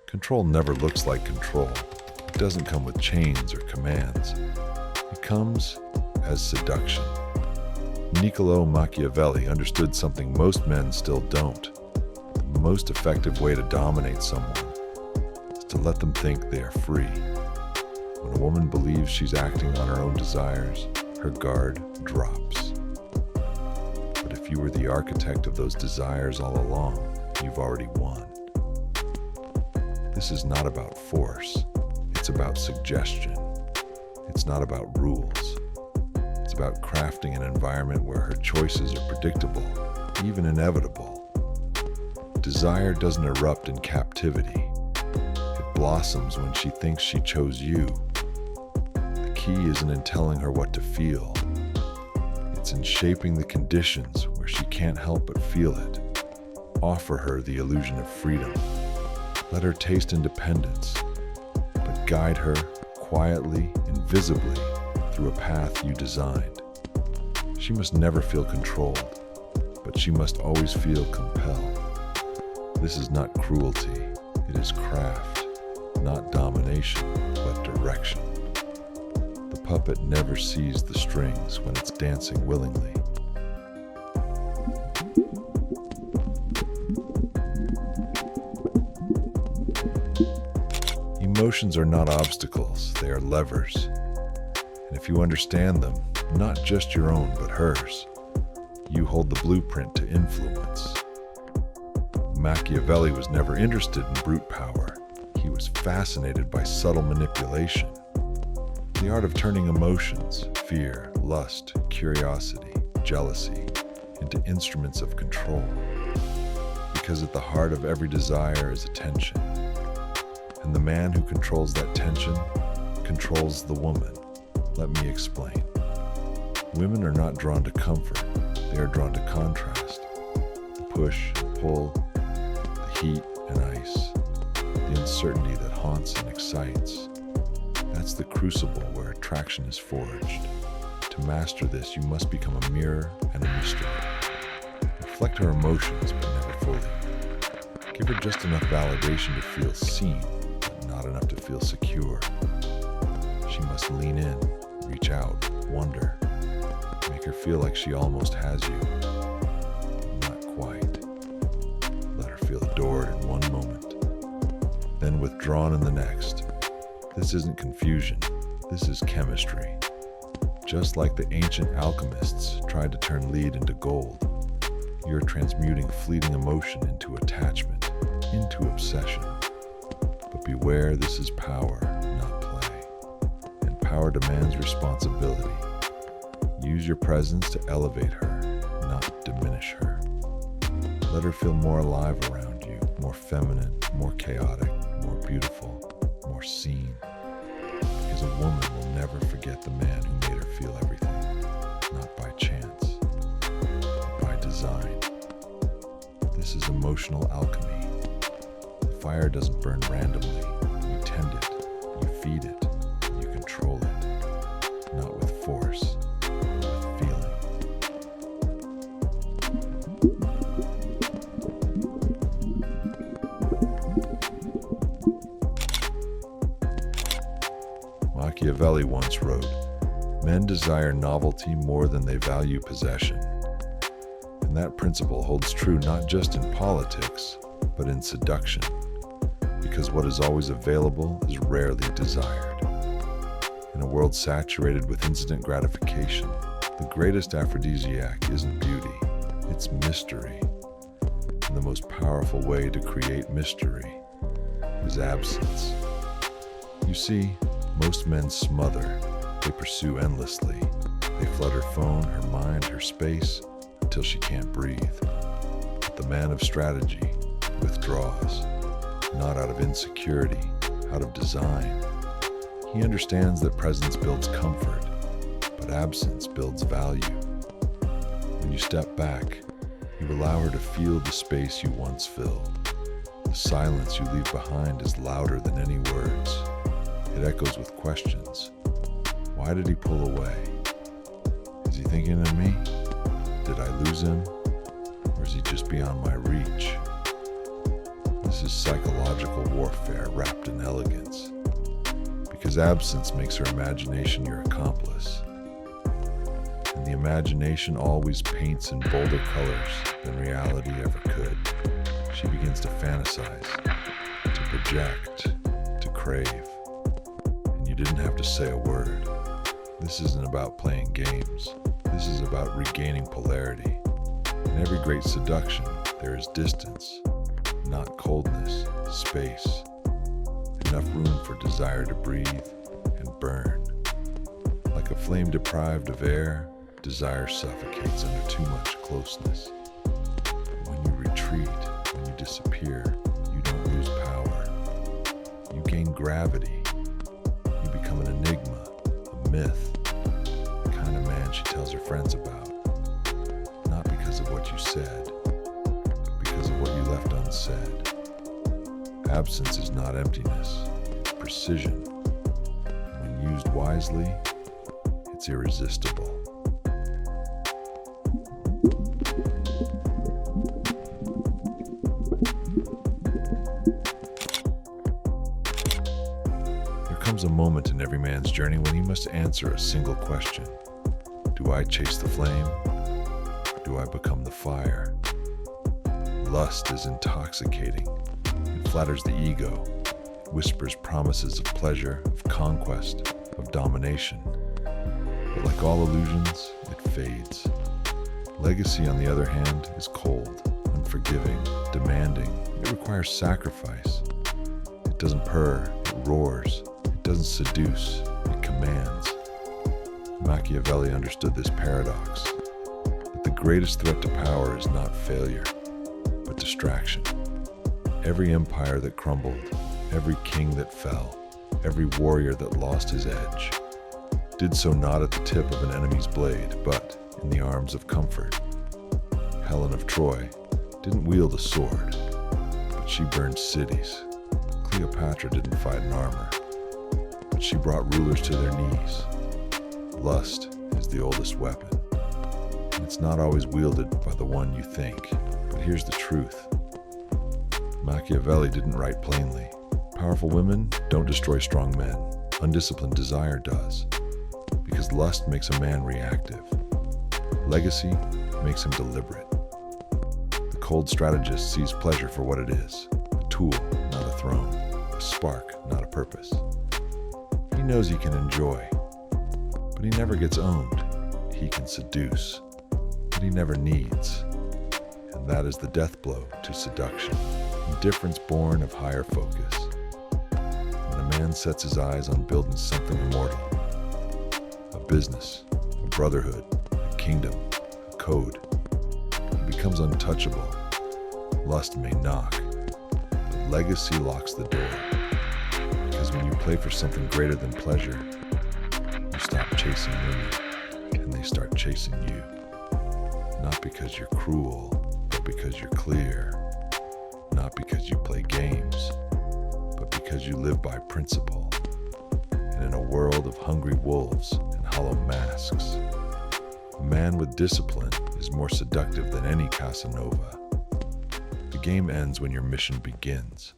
Control never looks like control. It doesn't come with chains or commands. It comes as seduction. Niccolo Machiavelli understood something most men still don't. The most effective way to dominate someone is to let them think they are free. When a woman believes she's acting on her own desires, her guard drops. But if you were the architect of those desires all along, you've already won. This is not about force. It's about suggestion. It's not about rules. It's about crafting an environment where her choices are predictable, even inevitable. Desire doesn't erupt in captivity. It blossoms when she thinks she chose you. The key isn't in telling her what to feel. It's in shaping the conditions where she can't help but feel it. Offer her the illusion of freedom. Let her taste independence, but guide her quietly, invisibly, through a path you designed. She must never feel controlled, but she must always feel compelled. This is not cruelty, it is craft, not domination, but direction. The puppet never sees the strings when it's dancing willingly. Emotions are not obstacles, they are levers. And if you understand them, not just your own, but hers, you hold the blueprint to influence. Machiavelli was never interested in brute power. He was fascinated by subtle manipulation. The art of turning emotions, fear, lust, curiosity, jealousy, into instruments of control. Because at the heart of every desire is attention. And the man who controls that tension controls the woman. Let me explain. Women are not drawn to comfort, they are drawn to contrast. The push and pull, the heat and ice, the uncertainty that haunts and excites. That's the crucible where attraction is forged. To master this, you must become a mirror and a mystery. Reflect her emotions, but never fully. Give her just enough validation to feel seen, not enough to feel secure. She must lean in, reach out, wonder. Make her feel like she almost has you. Not quite. Let her feel adored in one moment, then withdrawn in the next. This isn't confusion. This is chemistry. Just like the ancient alchemists tried to turn lead into gold, you're transmuting fleeting emotion into attachment, into obsession. But beware, this is power, not play. And power demands responsibility. Use your presence to elevate her, not diminish her. Let her feel more alive around you, more feminine, more chaotic, more beautiful, more seen. Because a woman will never forget the man who made her feel everything, not by chance, but by design. This is emotional alchemy. Fire doesn't burn randomly. You tend it, you feed it, you control it. Not with force, with feeling. Machiavelli once wrote, "Men desire novelty more than they value possession." And that principle holds true not just in politics, but in seduction. Because what is always available is rarely desired. In a world saturated with instant gratification, the greatest aphrodisiac isn't beauty, it's mystery. And the most powerful way to create mystery is absence. You see, most men smother, they pursue endlessly. They flood her phone, her mind, her space, until she can't breathe. But the man of strategy withdraws. Not out of insecurity, out of design. He understands that presence builds comfort, but absence builds value. When you step back, you allow her to feel the space you once filled. The silence you leave behind is louder than any words. It echoes with questions. Why did he pull away? Is he thinking of me? Did I lose him? Or is he just beyond my reach? This is psychological warfare wrapped in elegance, because absence makes her imagination your accomplice. And the imagination always paints in bolder colors than reality ever could. She begins to fantasize, to project, to crave. And you didn't have to say a word. This isn't about playing games. This is about regaining polarity. In every great seduction, there is distance, not coldness, space. Enough room for desire to breathe and burn. Like a flame deprived of air, desire suffocates under too much closeness. When you retreat, when you disappear, you don't lose power. You gain gravity. You become an enigma, a myth, the kind of man she tells her friends about. Not because of what you said, but because of what you left unsaid. Absence is not emptiness, it's precision. When used wisely, it's irresistible. There comes a moment in every man's journey when he must answer a single question. Do I chase the flame? Or do I become the fire? Lust is intoxicating. It flatters the ego. It whispers promises of pleasure, of conquest, of domination. But like all illusions, it fades. Legacy, on the other hand, is cold, unforgiving, demanding. It requires sacrifice. It doesn't purr, it roars. It doesn't seduce, it commands. Machiavelli understood this paradox, that the greatest threat to power is not failure, but distraction. Every empire that crumbled, every king that fell, every warrior that lost his edge, did so not at the tip of an enemy's blade, but in the arms of comfort. Helen of Troy didn't wield a sword, but she burned cities. Cleopatra didn't fight in armor, but she brought rulers to their knees. Lust is the oldest weapon, and it's not always wielded by the one you think. But here's the truth. Machiavelli didn't write plainly. Powerful women don't destroy strong men. Undisciplined desire does, because lust makes a man reactive. Legacy makes him deliberate. The cold strategist sees pleasure for what it is, a tool, not a throne, a spark, not a purpose. He knows he can enjoy, but he never gets owned. He can seduce, but he never needs. And that is the death blow to seduction, indifference born of higher focus. When a man sets his eyes on building something immortal, a business, a brotherhood, a kingdom, a code, he becomes untouchable. Lust may knock, but legacy locks the door. Because when you play for something greater than pleasure, you stop chasing women, and they start chasing you. Not because you're cruel, but because you're clear. Not because you play games, but because you live by principle. And in a world of hungry wolves and hollow masks, a man with discipline is more seductive than any Casanova. The game ends when your mission begins.